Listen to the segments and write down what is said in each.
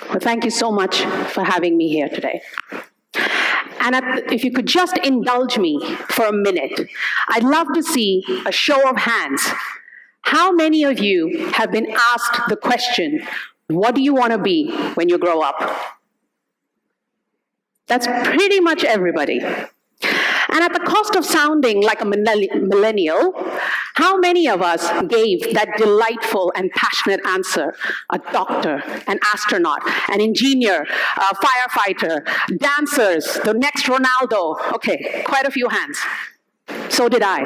Well, thank you so much for having me here today. And if you could just indulge me for a minute, I'd love to see a show of hands. How many of you have been asked the question, what do you want to be when you grow up? That's pretty much everybody. And at the cost of sounding like a millennial, how many of us gave that delightful and passionate answer? A doctor, an astronaut, an engineer, a firefighter, dancers, the next Ronaldo. Okay, quite a few hands. So did I.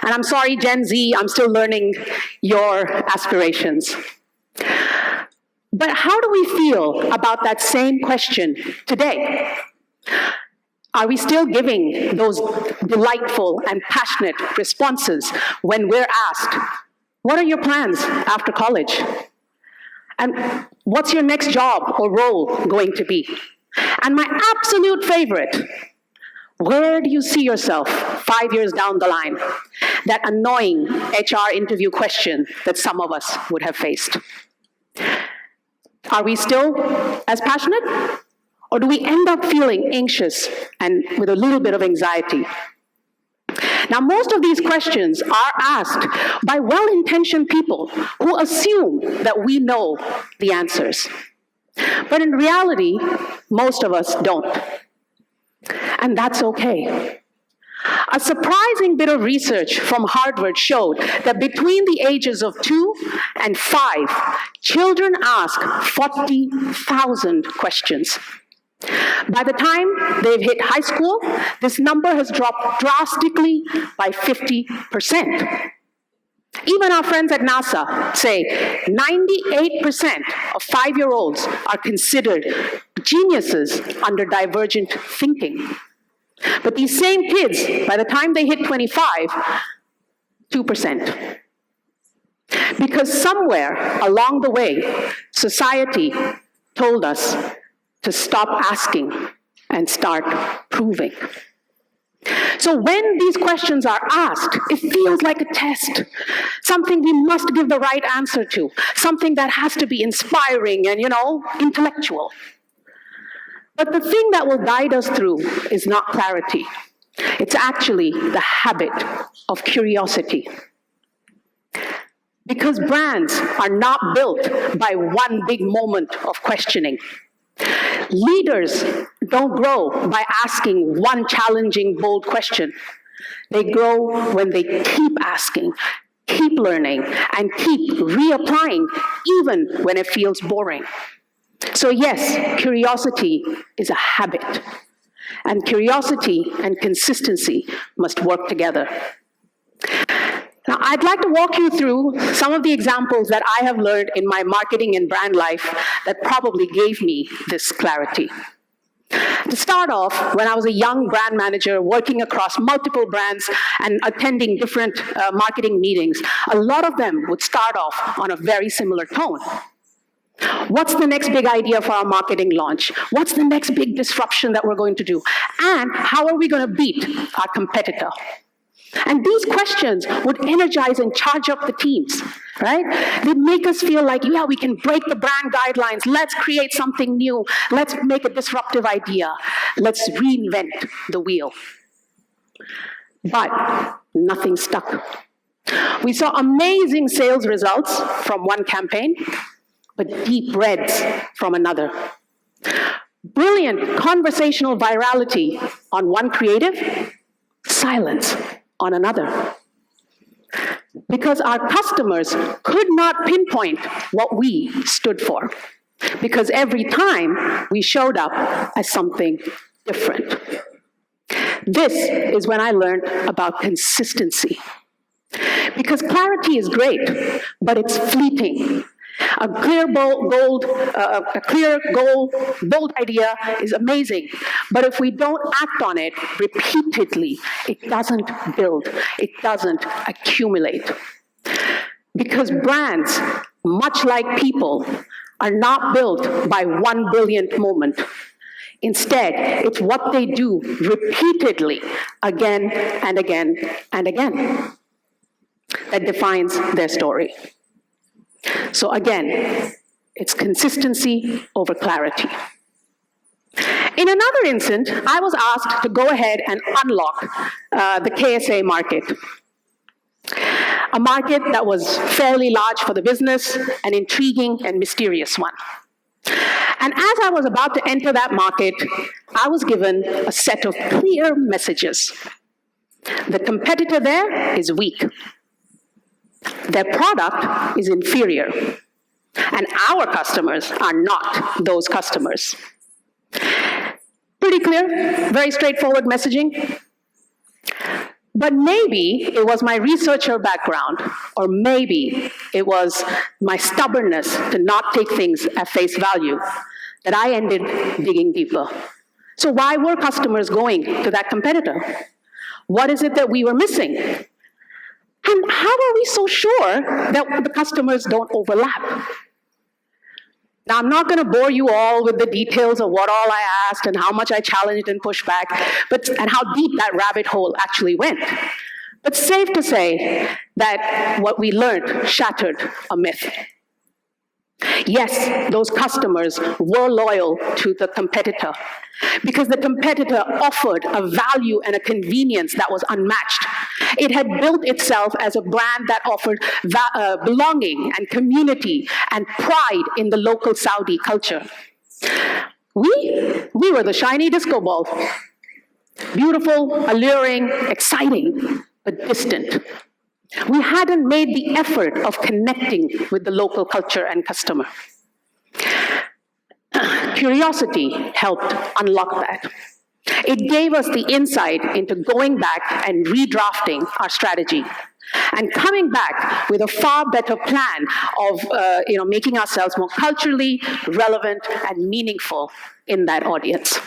And I'm sorry, Gen Z, I'm still learning your aspirations. But how do we feel about that same question today? Are we still giving those delightful and passionate responses when we're asked, what are your plans after college? And what's your next job or role going to be? And my absolute favorite, where do you see yourself 5 years down the line? That annoying HR interview question that some of us would have faced. Are we still as passionate? Or do we end up feeling anxious and with a little bit of anxiety? Now, most of these questions are asked by well-intentioned people who assume that we know the answers. But in reality, most of us don't. And that's okay. A surprising bit of research from Harvard showed that between the ages of 2 and 5, children ask 40,000 questions. By the time they've hit high school, this number has dropped drastically by 50%. Even our friends at NASA say 98% of 5-year-olds are considered geniuses under divergent thinking. But these same kids, by the time they hit 25, 2%. Because somewhere along the way, society told us to stop asking and start proving. So when these questions are asked, it feels like a test, something we must give the right answer to, something that has to be inspiring and, intellectual. But the thing that will guide us through is not clarity. It's actually the habit of curiosity. Because brands are not built by one big moment of questioning. Leaders don't grow by asking one challenging, bold question. They grow when they keep asking, keep learning, and keep reapplying, even when it feels boring. So yes, curiosity is a habit. And curiosity and consistency must work together. Now, I'd like to walk you through some of the examples that I have learned in my marketing and brand life that probably gave me this clarity. To start off, when I was a young brand manager working across multiple brands and attending different marketing meetings, a lot of them would start off on a very similar tone. What's the next big idea for our marketing launch? What's the next big disruption that we're going to do? And how are we going to beat our competitor? And these questions would energize and charge up the teams, right? They'd make us feel like, yeah, we can break the brand guidelines. Let's create something new. Let's make a disruptive idea. Let's reinvent the wheel. But nothing stuck. We saw amazing sales results from one campaign, but deep reds from another. Brilliant conversational virality on one creative, silence on another. Because our customers could not pinpoint what we stood for. Because every time we showed up as something different. This is when I learned about consistency. Because clarity is great, but it's fleeting. A clear goal, bold idea is amazing. But if we don't act on it repeatedly, it doesn't build, it doesn't accumulate. Because brands, much like people, are not built by one brilliant moment. Instead, it's what they do repeatedly, again and again and again, that defines their story. So again, It's consistency over clarity. In another instance, I was asked to go ahead and unlock the KSA market. A market that was fairly large for the business, an intriguing and mysterious one. And as I was about to enter that market, I was given a set of clear messages. The competitor there is weak. Their product is inferior. And our customers are not those customers. Pretty clear, very straightforward messaging. But maybe it was my researcher background, or maybe it was my stubbornness to not take things at face value, that I ended digging deeper. So why were customers going to that competitor? What is it that we were missing? And how are we so sure that the customers don't overlap? Now, I'm not going to bore you all with the details of what all I asked and how much I challenged and pushed back, and how deep that rabbit hole actually went. But safe to say that what we learned shattered a myth. Yes, those customers were loyal to the competitor because the competitor offered a value and a convenience that was unmatched. It had built itself as a brand that offered belonging and community and pride in the local Saudi culture. We were the shiny disco ball. Beautiful, alluring, exciting, but distant. We hadn't made the effort of connecting with the local culture and customer. Curiosity helped unlock that. It gave us the insight into going back and redrafting our strategy and coming back with a far better plan of making ourselves more culturally relevant and meaningful in that audience.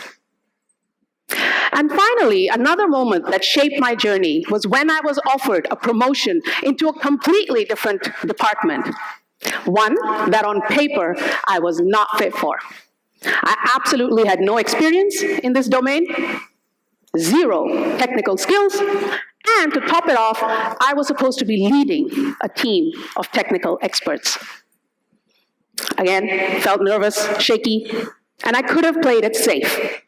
And finally, another moment that shaped my journey was when I was offered a promotion into a completely different department, one that on paper I was not fit for. I absolutely had no experience in this domain, zero technical skills, and to top it off, I was supposed to be leading a team of technical experts. Again, felt nervous, shaky, and I could have played it safe.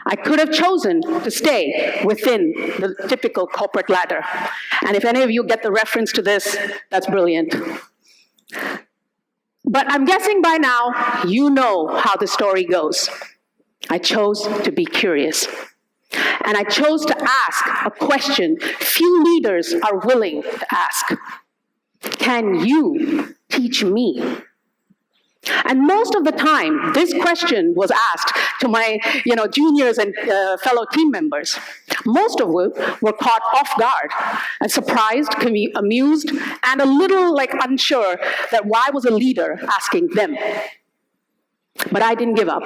I could have chosen to stay within the typical corporate ladder. And if any of you get the reference to this, that's brilliant. But I'm guessing by now, you know how the story goes. I chose to be curious. And I chose to ask a question few leaders are willing to ask. Can you teach me? And most of the time, this question was asked to my juniors and fellow team members, most of whom were caught off guard and surprised, amused, and a little unsure that why was a leader asking them. But I didn't give up.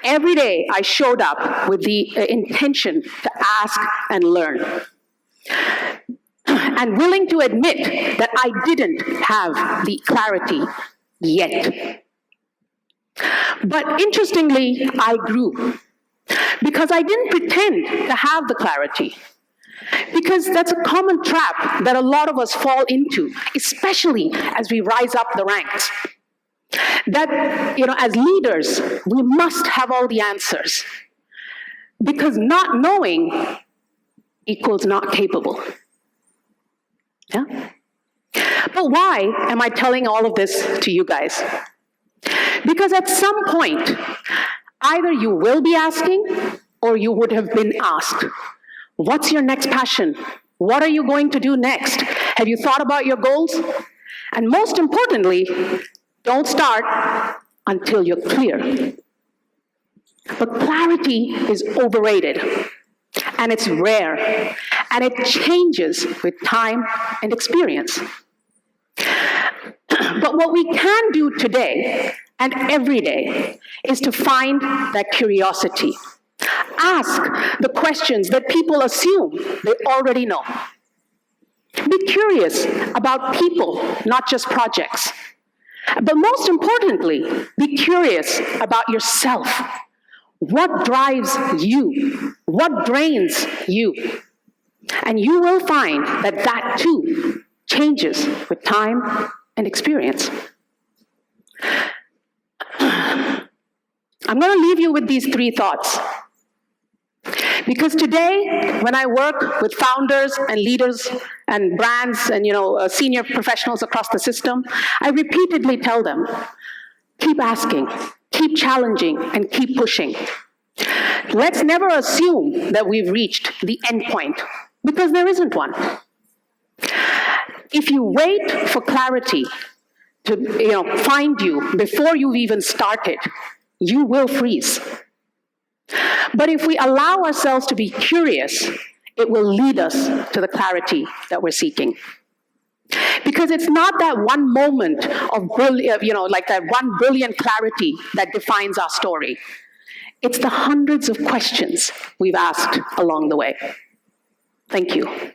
Every day I showed up with the intention to ask and learn. And willing to admit that I didn't have the clarity yet. But interestingly, I grew because I didn't pretend to have the clarity. Because that's a common trap that a lot of us fall into, especially as we rise up the ranks. That, as leaders, we must have all the answers. Because not knowing equals not capable. Yeah? But why am I telling all of this to you guys? Because at some point, either you will be asking or you would have been asked, what's your next passion? What are you going to do next? Have you thought about your goals? And most importantly, don't start until you're clear. But clarity is overrated, and it's rare, and it changes with time and experience. But what we can do today and every day is to find that curiosity. Ask the questions that people assume they already know. Be curious about people, not just projects. But most importantly, be curious about yourself. What drives you? What drains you? And you will find that that too changes with time and experience. I'm going to leave you with these 3 thoughts. Because today, when I work with founders and leaders and brands and senior professionals across the system, I repeatedly tell them, keep asking, keep challenging, and keep pushing. Let's never assume that we've reached the end point, because there isn't one. If you wait for clarity to find you before you've even started, you will freeze. But if we allow ourselves to be curious, it will lead us to the clarity that we're seeking. Because it's not that one moment of like that one brilliant clarity that defines our story. It's the hundreds of questions we've asked along the way. Thank you.